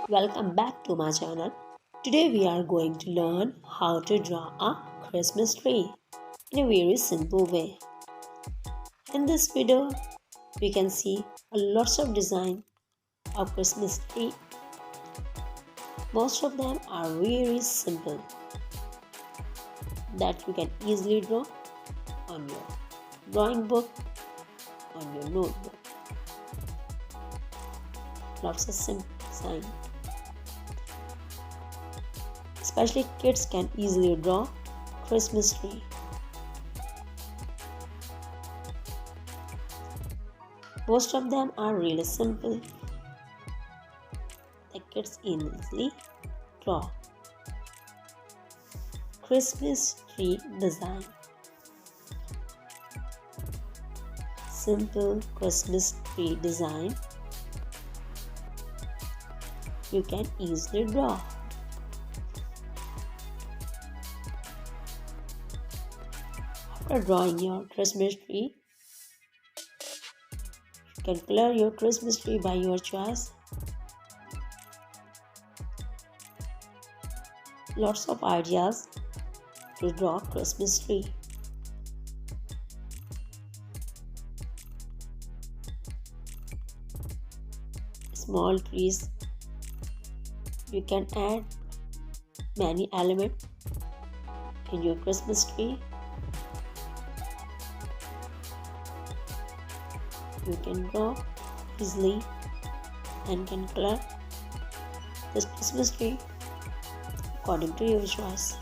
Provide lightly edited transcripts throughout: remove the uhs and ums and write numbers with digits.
Welcome back to my channel. Today we are going to learn how to draw a Christmas tree in a very simple way. In this video, we can see a lots of design of Christmas tree. Most of them are very simple that you can easily draw on your drawing book, on your notebook. Lots of simple design. Especially kids can easily draw Christmas tree. Most of them are really simple. The kids easily draw. Christmas tree design. Simple Christmas tree design you can easily draw. After drawing your Christmas tree, you can color your Christmas tree by your choice. Lots of ideas to draw Christmas tree. Small trees. You can add many elements in your Christmas tree. You can draw easily and can color this Christmas tree according to your choice.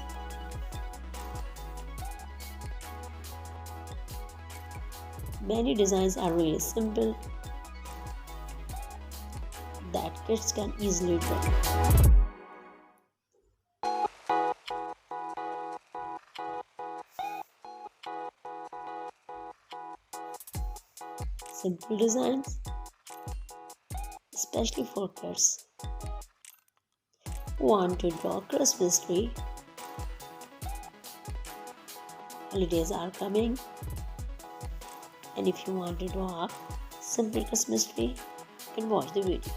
Many designs are really simple that kids can easily draw. Simple designs, especially for kids who want to draw Christmas tree. Holidays are coming, and if you want to draw a simple Christmas tree, you can watch the video.